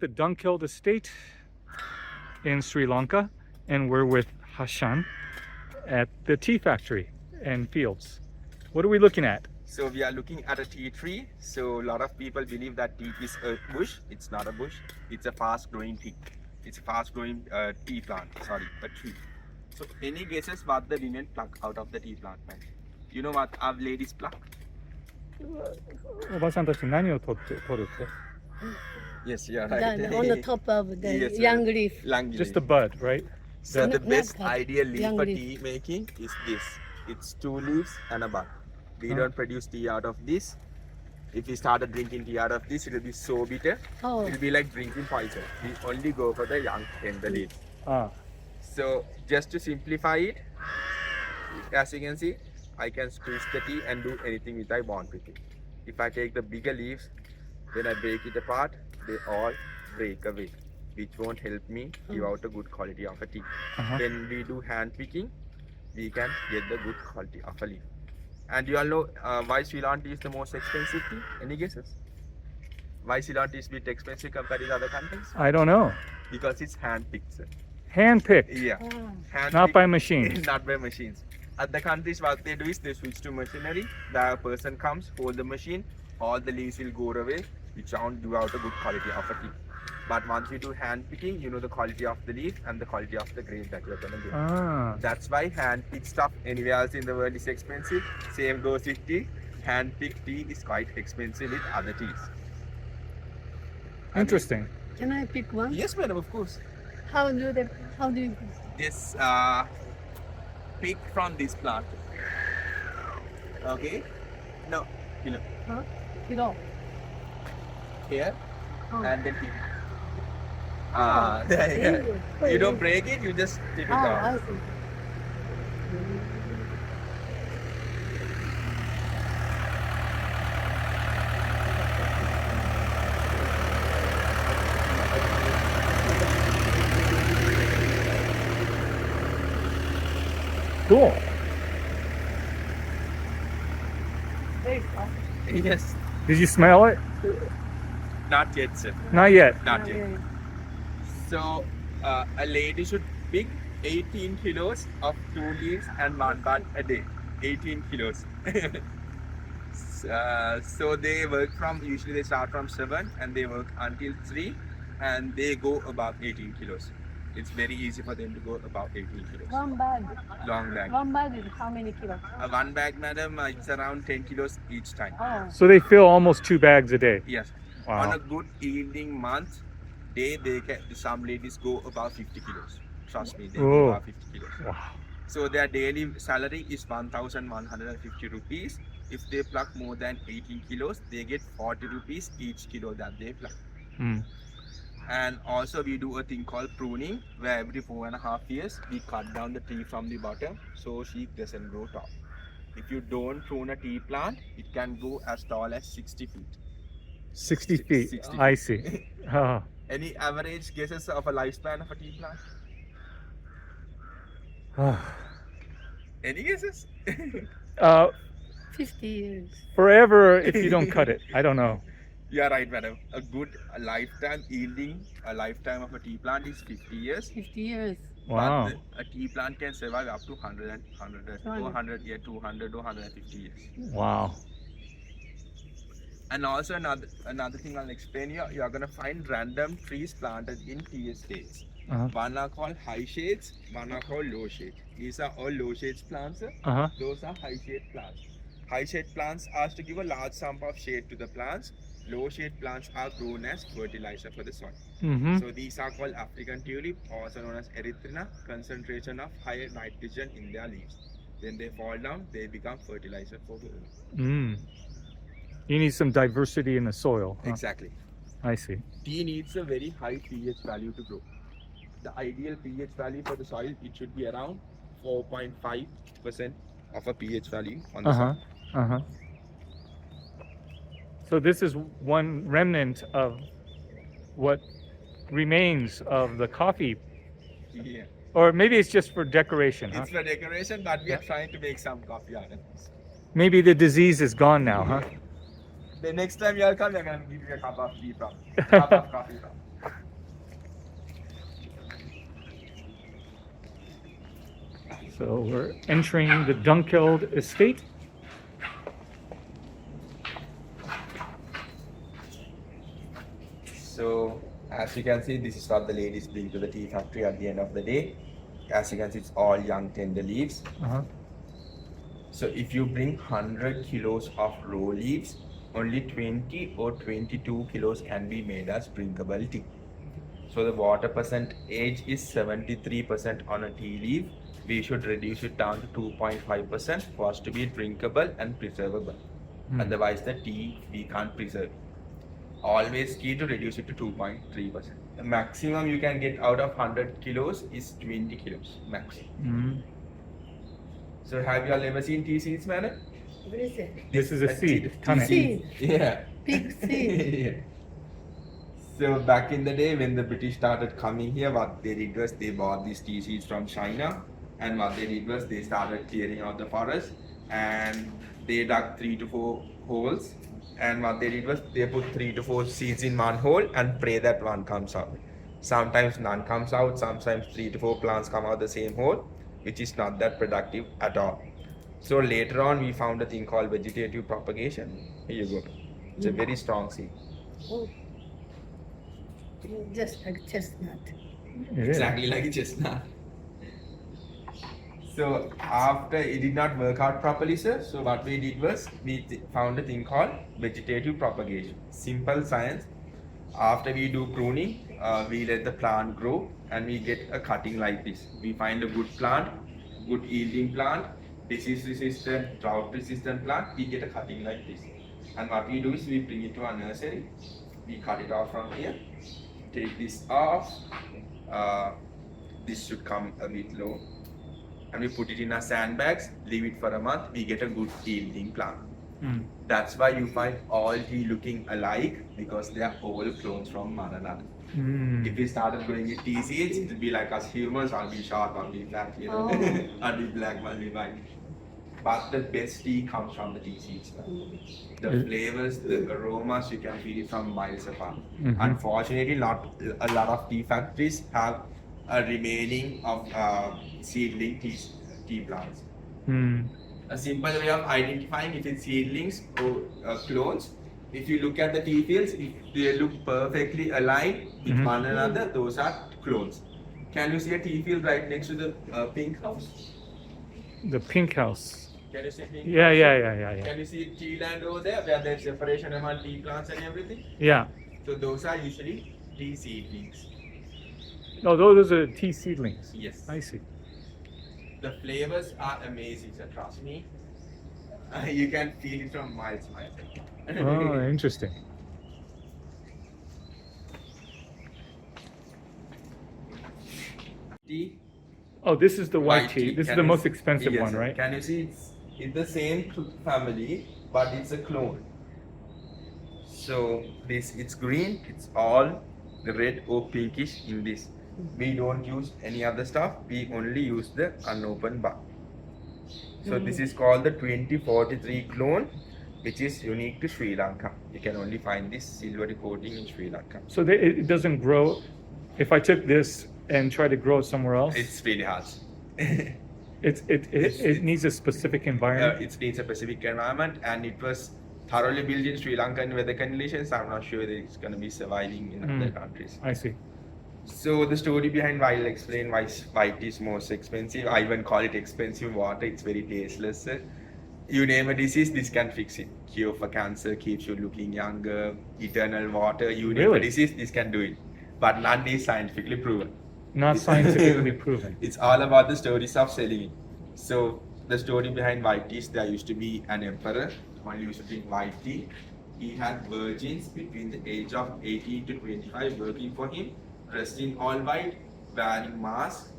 the Dunkeld Estate in Sri Lanka, and we're with Hashan at the tea factory and fields. What are we looking at? So we are looking at a tea tree. So a lot of people believe that tea is a bush. It's not a bush. It's a fast-growing tea. It's a fast-growing tea plant. Sorry, a tree. So any guesses what the women pluck out of the tea plant? Man? You know what our ladies pluck? おばさんたち何を取って？ Yes, you're On the top of the Yes, young leaf. Young Just leaf. the bud, right? So the Not best bud, ideal leaf young for leaf. tea making is this. It's 2 leaves and a bud. We Huh. don't produce tea out of this. If we started drinking tea out of this, it will be so bitter. Oh, It will be like drinking poison. We only go for the young tender leaves. Ah, So just to simplify it, as you can see, I can squeeze the tea and do anything which I want with it. If I take the bigger leaves, then I break it apart, they all break away, which won't help me give out a good quality of a tea. uh-huh. When we do hand picking, we can get the good quality of a leaf. And you all know why Ceylon tea is the most expensive tea? Any guesses? Why Ceylon tea is a bit expensive compared to other countries? I don't know. Because it's hand picked, sir. Hand-picked, Yeah. ah, Hand not picked. by machine. Not by machines. Other countries, what they do is they switch to machinery. The person comes, hold the machine, all the leaves will go away, which won't do out a good quality of a tea. But once you do hand picking, you know the quality of the leaf and the quality of the grape that you're gonna get. Ah, That's why hand picked stuff anywhere else in the world is expensive. Same goes with tea. Hand picked tea is quite expensive with other teas. interesting. can I pick one? Yes, madam, of course. How do you? This pick from this plant. Okay. No, you know, Huh? Kilo. here Oh. and then pick. Oh, There. thank You don't break it, you just tip it Ah, down. I see. Cool. Very soft. Yes. Did you smell it? Not yet, sir. Not yet. Not yet. Very- So, a lady should pick 18 kilos of 2 leaves and 1 bud a day. 18 kilos. So they work from, usually they start from 7 and they work until 3 and they go above 18 kilos. It's very easy for them to go above 18 kilos. One bag. Long bag. One bag is how many kilos? One bag, madam, it's around 10 kilos each time. Oh, So they fill almost 2 bags a day. Yes. On Wow. a good yielding month, they can, some ladies go above 50 kilos. Trust me, they go Oh. above 50 kilos. Wow. So their daily salary is 1,150 rupees. If they pluck more than 18 kilos, they get 40 rupees each kilo that they pluck. Mm. And also we do a thing called pruning, where every 4.5 years we cut down the tree from the bottom so she doesn't grow tall. If you don't prune a tea plant, it can go as tall as 60 feet. 60 feet. 60 I see. Oh. Any average guesses of a lifespan of a tea plant? Any guesses? uh, 50 years. forever if you don't cut it. I don't know. You are right, madam. A good lifetime yielding, a lifetime of a tea plant is 50 years. 50 years. Wow. But a tea plant can survive up to 100, 200, yeah, 200 to 150 years. Wow. And also another thing I'll explain you. You are gonna find random trees planted in tea estates. Uh-huh. One are called high shades, one are called low shade. These are all low shades plants. Sir. Uh-huh. Those are high shade plants. High shade plants are to give a large sum of shade to the plants. Low shade plants are grown as fertilizer for the soil. Mm-hmm. So these are called African tulip, also known as erythrina, concentration of higher nitrogen in their leaves. When they fall down, they become fertilizer for the earth. Mm. You need some diversity in the soil. Huh? Exactly. I see. Tea needs a very high pH value to grow. The ideal pH value for the soil, it should be around 4.5% of a pH value on the Uh-huh. soil. Uh-huh. So this is one remnant of what remains of the coffee, Yeah. or maybe it's just for decoration, huh? It's for decoration, but we are trying to make some coffee out of this. Maybe the disease is gone now, huh? The next time you all come, we're going to give you a cup of tea from, cup of coffee from. So we're entering the Dunkeld Estate. So as you can see, this is what the ladies bring to the tea factory at the end of the day. As you can see, it's all young tender leaves. Uh-huh. So if you bring 100 kilos of raw leaves, only 20 or 22 kilos can be made as drinkable tea. So the water percentage is 73% on a tea leaf. We should reduce it down to 2.5% for us to be drinkable and preservable. Otherwise the tea we can't preserve. Always key to reduce it to 2.3%. The maximum you can get out of 100 kilos is 20 kilos maximum. So have you all ever seen tea seeds, madam? What is it? This is a seed. Tea Tane. Seed. Yeah. Big seed. Yeah. So back in the day when the British started coming here, what they did was they bought these tea seeds from China, and what they did was they started clearing out the forest, and they dug 3 to 4 holes, and what they did was they put 3 to 4 seeds in one hole and pray that one comes out. Sometimes none comes out, sometimes 3 to 4 plants come out the same hole, which is not that productive at all. So later on we found a thing called vegetative propagation. Here you go. It's a very strong seed. Oh. Just like chestnut. It is. Exactly like a chestnut. So after it did not work out properly, sir, so what we did was we found a thing called vegetative propagation. Simple science. After we do pruning, we let the plant grow and we get a cutting like this. We find a good plant, good yielding plant, disease resistant, drought resistant plant, we get a cutting like this. And what we do is we bring it to our nursery, we cut it off from here, take this off, this should come a bit low, and we put it in our sandbags, leave it for a month, we get a good yielding plant. That's why you find all tea looking alike, because they are all clones from one another. If we started growing with tea seeds, it will be like us humans, I'll be short, I'll be flat, you know, I'll be black, I'll be white. But the best tea comes from the tea seeds. The flavors, the aromas, you can feel it from miles apart. Unfortunately, not a lot of tea factories have a remaining of seedling tea plants. A simple way of identifying if it's seedlings or clones, if you look at the tea fields, if they look perfectly aligned with one another, those are clones. Can you see a tea field right next to the pink house? The pink house. Can you see pink Yeah, house? yeah. Can you see tea land over there where there's separation among tea plants and everything? Yeah. So those are usually tea seedlings. No, those are tea seedlings. Yes. I see. The flavors are amazing, so trust me. You can feel it from miles. Oh, interesting. Tea. Oh, this is the white tea. This is Can the you most see- expensive yes, one, sir. right? Can you see it's in the same family, but it's a clone. So this, it's green, it's all red or pinkish in this. We don't use any other stuff, we only use the unopened bud. So this is called the 2043 clone, which is unique to Sri Lanka. You can only find this silvery coating in Sri Lanka. So it doesn't grow. If I took this and tried to grow it somewhere else, It's really hard. it needs a specific environment. It needs a specific environment, and it was thoroughly built in Sri Lankan weather conditions. I'm not sure that it's going to be surviving in other countries. I see. So the story behind why I'll explain why white is most expensive. I even call it expensive water. It's very tasteless. You name a disease, this can fix it. Cure for cancer, keeps you looking younger, eternal water. You name Really? a disease, this can do it. But none is scientifically proven. Not scientifically proven. It's all about the stories of selling it. So the story behind white tea is there used to be an emperor who used to drink white tea. He had virgins between the age of 18 to 25 working for him, dressed in all white, wearing masks.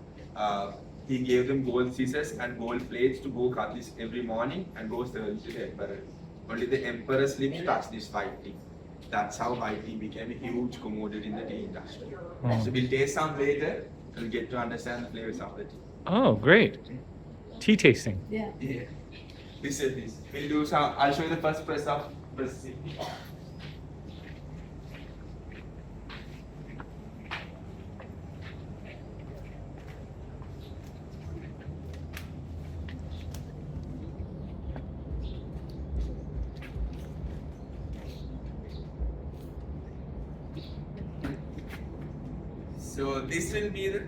He gave them gold scissors and gold plates to go cut this every morning and go serve it to the emperor. Only the emperor's lips touched this white tea. That's how white tea became a huge commodity in the tea industry. So we'll taste some later and get to understand the flavors of the tea. Oh, great. Tea tasting. Yeah. Yeah. This is this. We'll do some. I'll show you the first press of press. So this will be the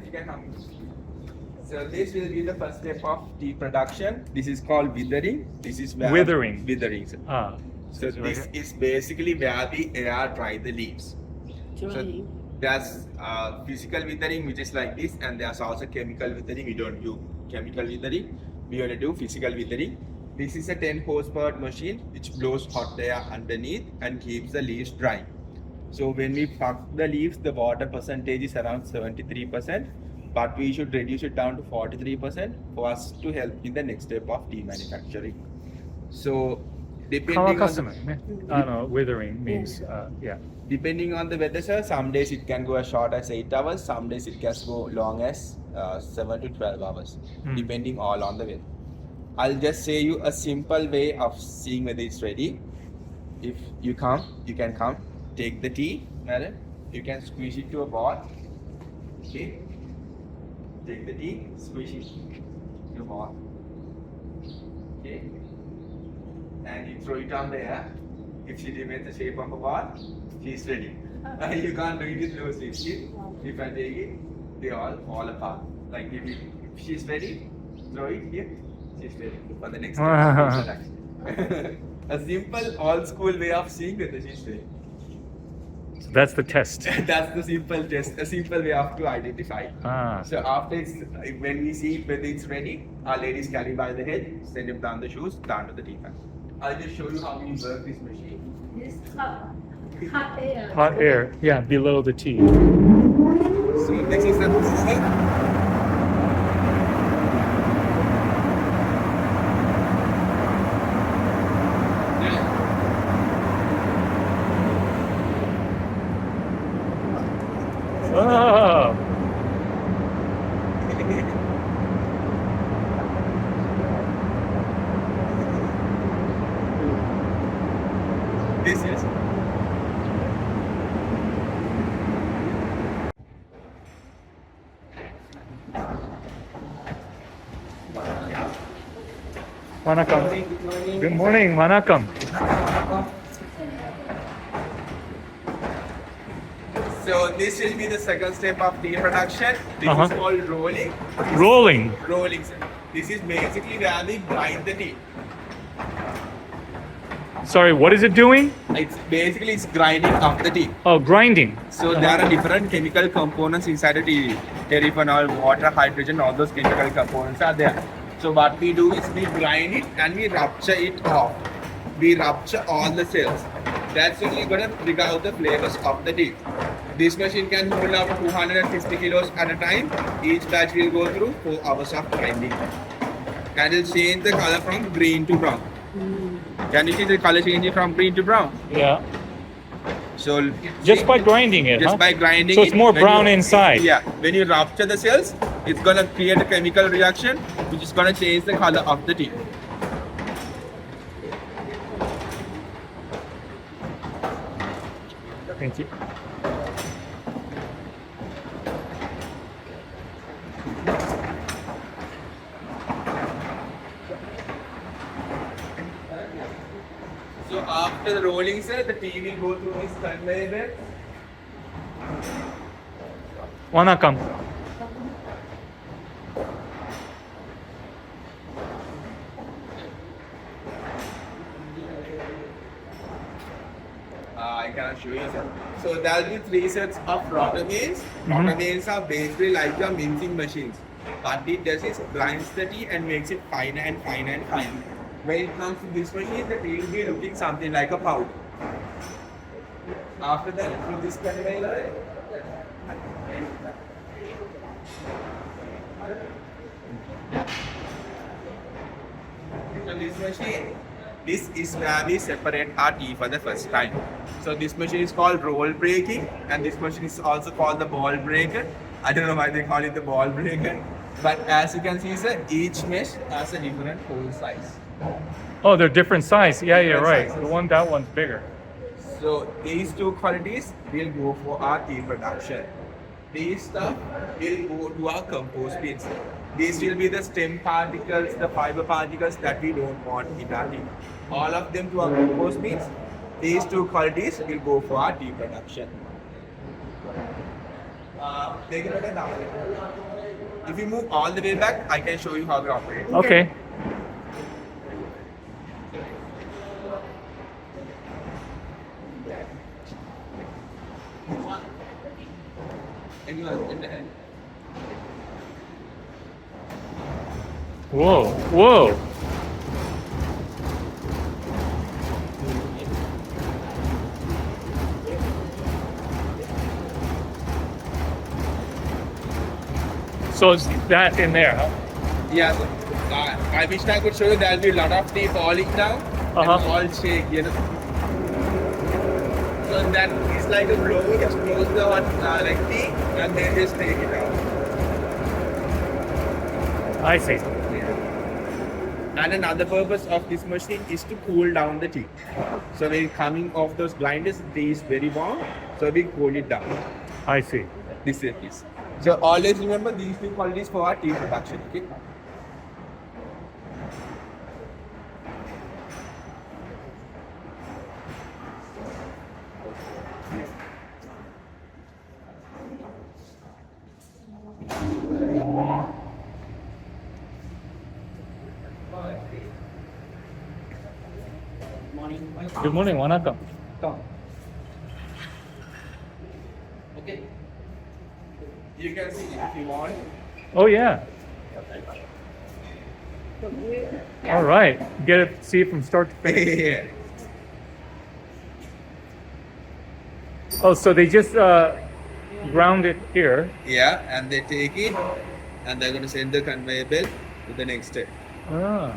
this will be the first step of tea production. This is called withering. This is where Withering. Withering. Sir. Ah. So it's right this here. is basically where the air dry the leaves. Drying. There's physical withering, which is like this, and there's also chemical withering. We don't do chemical withering. We only do physical withering. This is a 10 horsepower machine which blows hot air underneath and keeps the leaves dry. So when we pluck the leaves, the water percentage is around 73%, but we should reduce it down to 43% for us to help in the next step of tea manufacturing. So depending on withering means yeah. depending on the weather, sir, some days it can go as short as 8 hours, some days it can go long as 7 to 12 hours, depending all on the weather. I'll just say you a simple way of seeing whether it's ready. If you come, you can come, take the tea, madam. You can squeeze it to a ball. Okay. Take the tea, squeeze it to a ball. Okay. And you throw it on there. If she remains the shape of a ball, she's ready. You can't do it with low sleep. If I take it, they all fall apart. Like if she's ready, throw it here. She's ready for the next step. A simple old school way of seeing whether she's ready. So that's the test. That's the simple test, a simple way of to identify. So after when we see whether it's ready, our ladies carry by the head, send him down the shoes, down to the tea factory. I'll just show you how we work this machine. This hot air. Hot air, yeah, below the tea. So this is the Oh. this is Vanakkam. Good morning, Vanakkam. So this will be the second step of tea production. This is called rolling. Rolling. Rolling, sir. This is basically where we grind the tea. Sorry, what is it doing? It's grinding of the tea. Oh, grinding. So there are different chemical components inside the tea. Terephenol, water, hydrogen, all those chemical components are there. So what we do is we grind it and we rupture it off. We rupture all the cells. That's only going to bring out the flavors of the tea. This machine can hold up 250 kilos at a time. Each batch will go through 4 hours of grinding. And it will change the color from green to brown. Can you see the color changing from green to brown? Yeah. So Just by grinding it, just by grinding So it's it, more when brown you- inside. Yeah. When you rupture the cells, it's gonna create a chemical reaction which is gonna change the color of the tea. Thank you. So after the rolling cell, the tea will go through this conveyor belt. Vanakkam. I can show you. Sir. So there will be 3 sets of rotor mills. Mhm. Rotor mills are basically like your mincing machines. What it does is grinds the tea and makes it finer and finer and finer. When it comes to this machine, the tea will be looking something like a powder. After that, through this conveyor, so this machine, this is where we separate our tea for the first time. So this machine is called roll breaking, and this machine is also called the ball breaker. I don't know why they call it the ball breaker, but as you can see, sir, each mesh has a different hole size. Oh, they're different size. Yeah, you're Different right. sizes. That one's bigger. So these 2 qualities will go for our tea production. These stuff will go to our compost bins. These will be the stem particles, the fiber particles that we don't want in our tea. All of them to our compost bins. These 2 qualities will go for our tea production. Take it down. If you move all the way back, I can show you how we operate. Okay. Anyone in the hand. Whoa, whoa. So it's that in there, huh? Yeah, so, I wish I could show you there'll be a lot of tea falling down and all shake, you know. So that is like a blow, just close the one like tea and then just take it out. I see. And another purpose of this machine is to cool down the tea. So when coming off those grinders, the tea is very warm, so we cool it down. I see. This is this. So always remember these two qualities for our tea production, okay? Good morning, Wanaka. Okay. You can see if you want. Oh yeah. All right. Get it. See it from start to finish. Yeah. Oh, so they just ground it here. Yeah, and they take it and they're going to send the conveyor belt to the next step. Ah.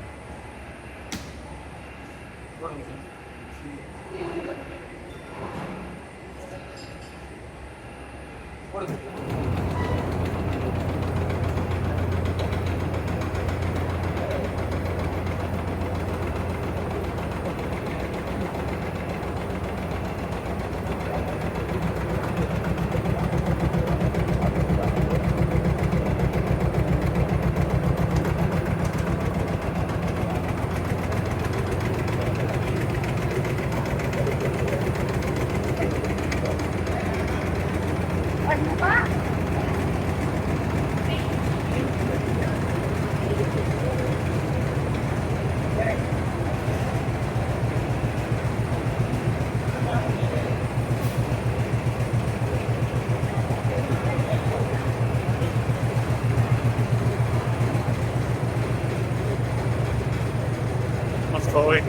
Let's go in.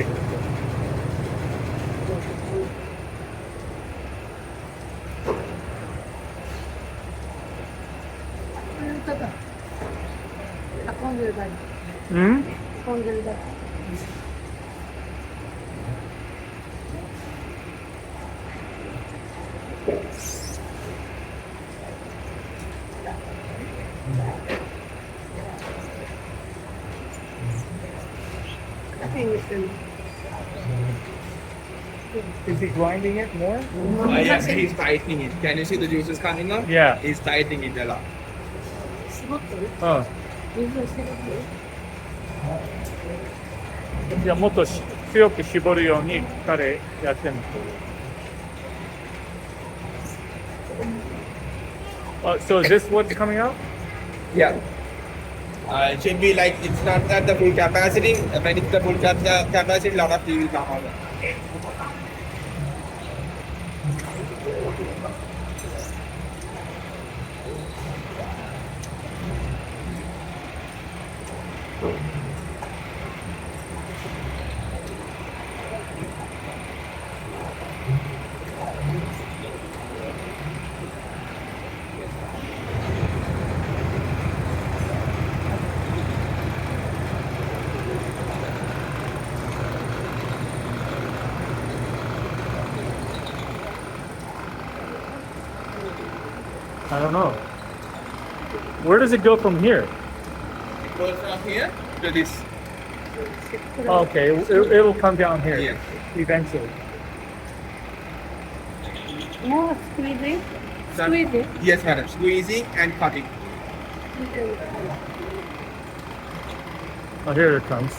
Hmm? Is he grinding it more? Yeah, he's tightening it. Can you see the juices coming out? Yeah. He's tightening it a lot. Oh. じゃあもっと強く絞るように彼やってるの。So is this what's coming out? Yeah. It should be like it's not at the full capacity. When it's the full capacity, a lot of tea will come out. I don't know. Where does it go from here? It goes from here to this. Okay, it'll come down here Yeah. eventually. More squeezing. Sir? Squeezing. Yes, madam. Squeezing and cutting. Oh, here it comes.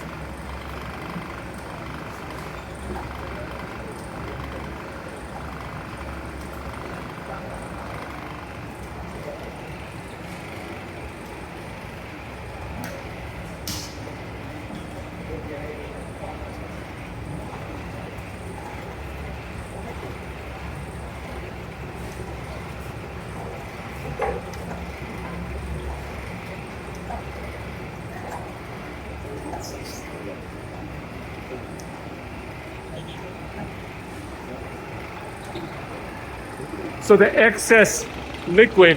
So the excess liquid,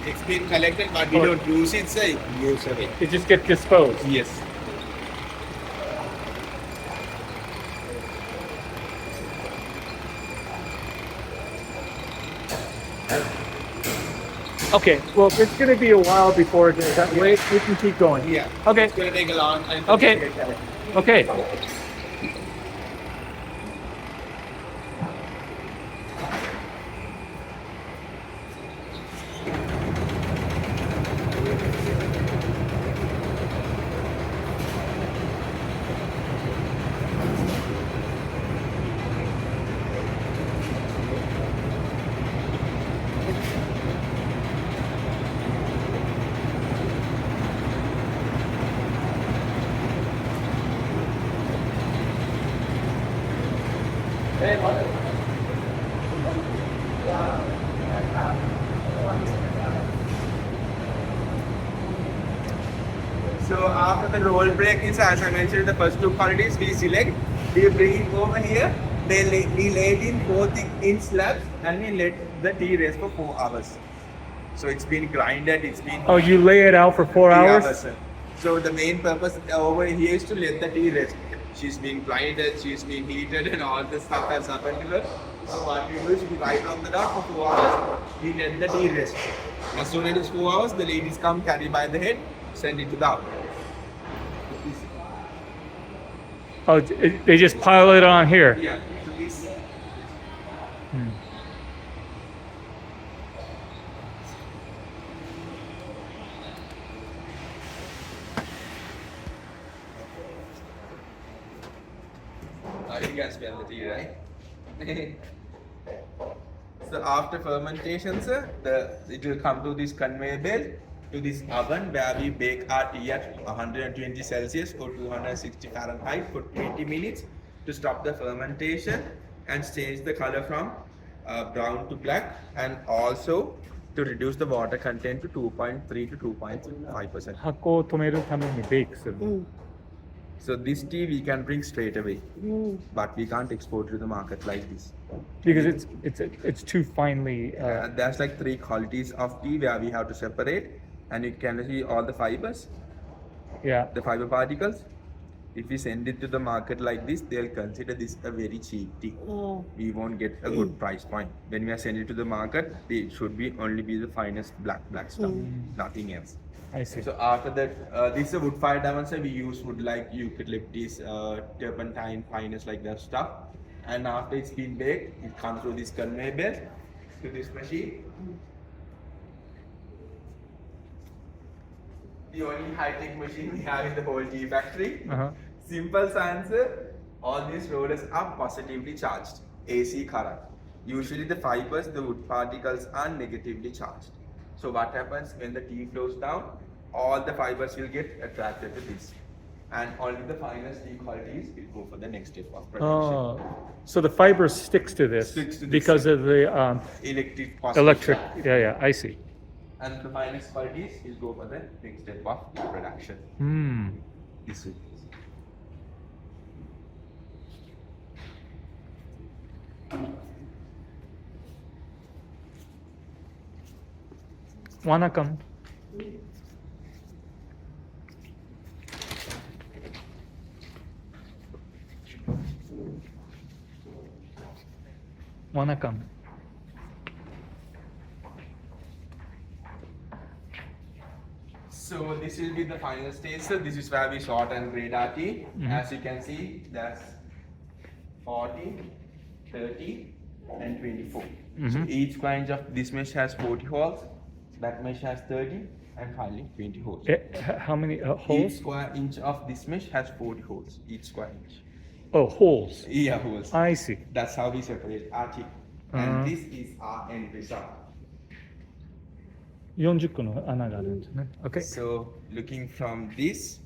It's been collected, but we don't use it, so use it. it just gets disposed. Yes. Okay, well, it's going to be a while before it that way. We can keep going. Yeah. Okay. It's gonna take a long time. Okay. Okay. So after the roll break is, as I mentioned, the first two qualities we select, we bring it over here, we lay it in 4-inch slabs and we let the tea rest for 4 hours. So it's been grinded, it's been Oh, you lay it out for 4 hours? sir. So the main purpose over here is to let the tea rest. She's been grinded, she's been heated and all the stuff has happened to her. So what we do is we write on the dot for 4 hours, we let the tea rest. As soon as it's 4 hours, the ladies come, carry by the head, send it to the outlet. Oh, they just pile it on here. Yeah, so this. You can smell the tea, right? So after fermentation, sir, it will come to this conveyor belt, to this oven where we bake our tea at 120 Celsius or 260 Fahrenheit for 20 minutes to stop the fermentation and change the color from brown to black, and also to reduce the water content to 2.3 to 2.5%. 発酵を止めるためにベイクする。 So this tea we can bring straight away, but we can't export to the market like this. Because it's too finely. There's like 3 qualities of tea where we have to separate, and you can see all the fibers, Yeah. the fiber particles. If we send it to the market like this, they'll consider this a very cheap tea. We won't get a good price point. When we are sending it to the market, it should be only be the finest black stuff, nothing else. I see. So after that, this is a wood fired oven, so we use wood like eucalyptus, turpentine, finest like that stuff. And after it's been baked, it comes through this conveyor belt to this machine. The only high-tech machine we have in the whole tea factory. Uh-huh. Simple answer, all these rollers are positively charged, AC current. Usually the fibers, the wood particles are negatively charged. So what happens when the tea flows down, all the fibers will get attracted to this. And only the finest tea qualities will go for the next step of production. Oh, so the fiber sticks to this Sticks to this. because of the Electric. electric. charge. Yeah, I see. And the finest qualities will go for the next step of production. Hmm. This is. Wanakam. Wanakam. So this will be the final stage. So this is where we sort and grade our tea. As you can see, that's 40, 30, and 24. So each square inch of this mesh has 40 holes, that mesh has 30, and finally 20 holes. How many Each holes? square inch of this mesh has 40 holes, each square inch. Oh, holes. Yeah, holes. I see. That's how we separate our tea. And this is our end result. 40個の穴があるんですね。Okay. So looking from this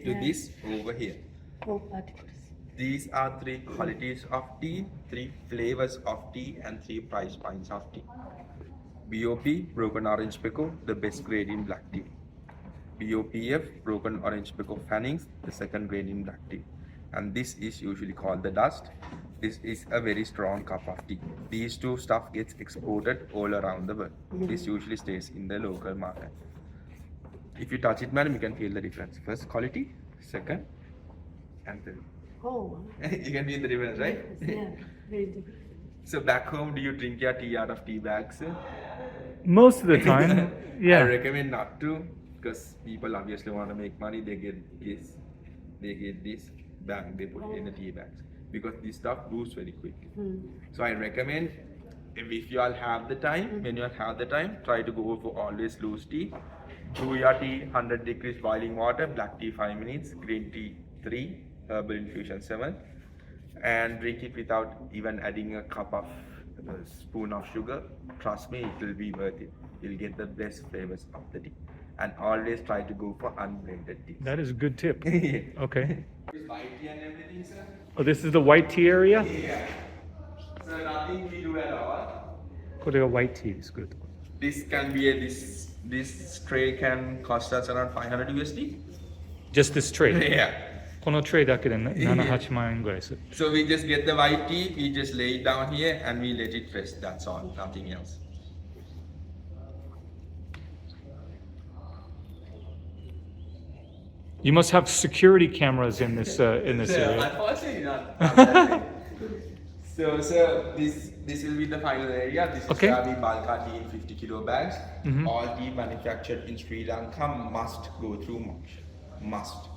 to this over here. 4 particles. These are 3 qualities of tea, 3 flavors of tea, and 3 price points of tea. BOP, broken orange pekoe, the best grade in black tea. BOPF, broken orange pekoe fannings, the second grade in black tea. And this is usually called the dust. This is a very strong cup of tea. These two stuff gets exported all around the world. This usually stays in the local market. If you touch it, madam, you can feel the difference. First quality, second, and third. Oh, You can feel the difference, right? yeah, very different. So back home, do you drink your tea out of tea bags? Most of the time, I yeah. recommend not to, because people obviously want to make money. They get this bag, they put it in the tea bags because this stuff goes very quickly. So I recommend if you all have the time, when you all have the time, try to go for always loose tea. Brew your tea 100 degrees boiling water, black tea 5 minutes, green tea 3, herbal infusion 7, and drink it without even adding a spoon of sugar. Trust me, it will be worth it. You'll get the best flavors of the tea. And always try to go for unblended tea. That is a good tip. Okay. White tea and everything, sir? Oh, this is the white tea area? Yeah. So nothing we do at all. Oh, white tea is good. This can be this tray can cost us around 500 USD. Just this tray? Yeah. このトレイだけで7、8万円ぐらいする。 So we just get the white tea, we just lay it down here and we let it rest. That's all, nothing else. You must have security cameras in this area. Unfortunately not. So this will be the final area. This is Okay. where we bulk our tea in 50 kilo bags. All tea manufactured in Sri Lanka must go through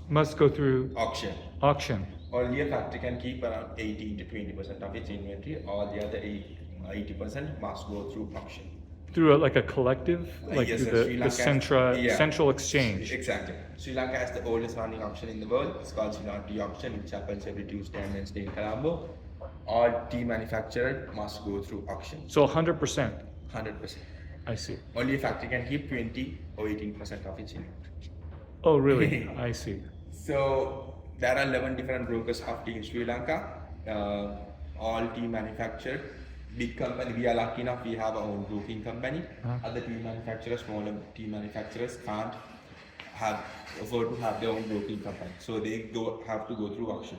Must go through auction. auction. Only a factory can keep around 18 to 20% of its inventory. All the other 80% must go through auction. Through like a collective, like Yes, through sir. Sri the Lanka- yeah. central exchange. Exactly. Sri Lanka has the oldest running auction in the world. It's called Ceylon Tea Auction, which happens every Tuesday and Wednesday in Colombo. All tea manufacturer must go through auction. So 100%. 100%. I see. Only a factory can keep 20 or 18% of its inventory. Oh, really? I see. So there are 11 different brokers of tea in Sri Lanka. All tea manufactured. Big company, we are lucky enough, we have our own broking company. Other tea manufacturers, smaller tea manufacturers can't afford to have their own broking company. So they have to go through auction.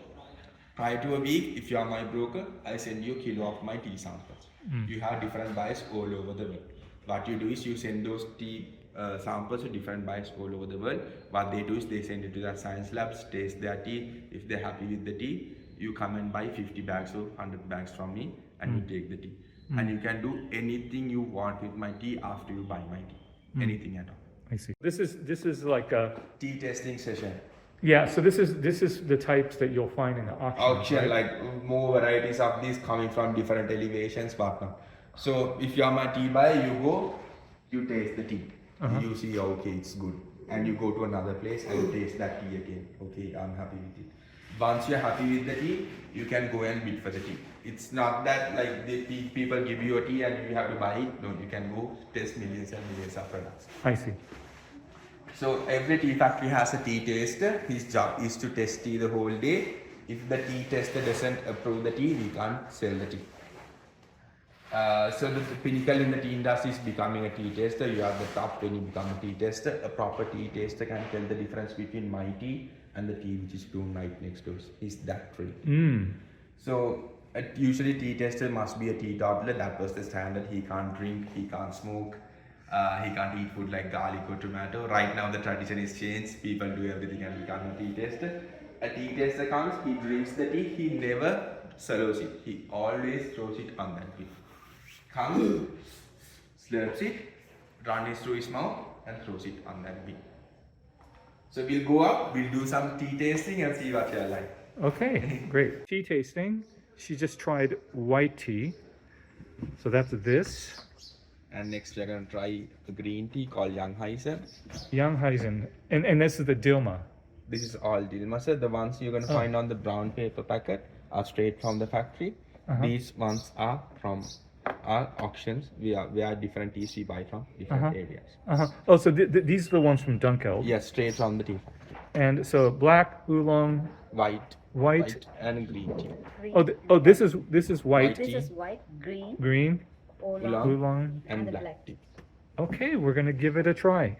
Prior to a week, if you are my broker, I send you a kilo of my tea samples. You have different buyers all over the world. What you do is you send those tea samples to different buyers all over the world. What they do is they send it to their science labs, taste their tea. If they're happy with the tea, you come and buy 50 bags or 100 bags from me and you take the tea. And you can do anything you want with my tea after you buy my tea. Anything at all. I see. This is like a Tea testing session. yeah. So this is the types that you'll find in the auction. Auction, right? like more varieties of these coming from different elevations, whatnot. So if you are my tea buyer, you taste the tea. You see, okay, it's good. And you go to another place and taste that tea again. Okay, I'm happy with it. Once you're happy with the tea, you can go and bid for the tea. It's not that like people give you a tea and you have to buy it. No, you can go test millions and millions of products. I see. So every tea factory has a tea taster. His job is to test tea the whole day. If the tea tester doesn't approve the tea, we can't sell the tea. So the pinnacle in the tea industry is becoming a tea taster. You are the top when you become a tea taster. A proper tea taster can tell the difference between my tea and the tea which is blown right next door. Is that true? So usually tea tester must be a teetotaler. That was the standard. He can't drink, he can't smoke, he can't eat food like garlic or tomato. Right now the tradition is changed. People do everything and become a tea tester. A tea tester comes, he drinks the tea, he never swallows it. He always throws it on that tea. Comes, slurps it, runs it through his mouth and throws it on that bin. So we'll go up, we'll do some tea tasting and see what you're like. Okay, great. Tea tasting. She just tried white tea. So that's this. And next we're going to try a green tea called Young Heisen. Young Heisen. And this is the Dilma. This is all Dilma, sir. The ones you're going to find on the brown paper packet are straight from the factory. These ones are from our auctions. We are different teas we buy from different areas. Oh, so these are the ones from Dunkeld. Yes, straight from the tea factory. And so black, oolong, White and green tea. oh, this is white, This is white, green, green, oolong, oolong. And black tea. Okay, we're gonna give it a try.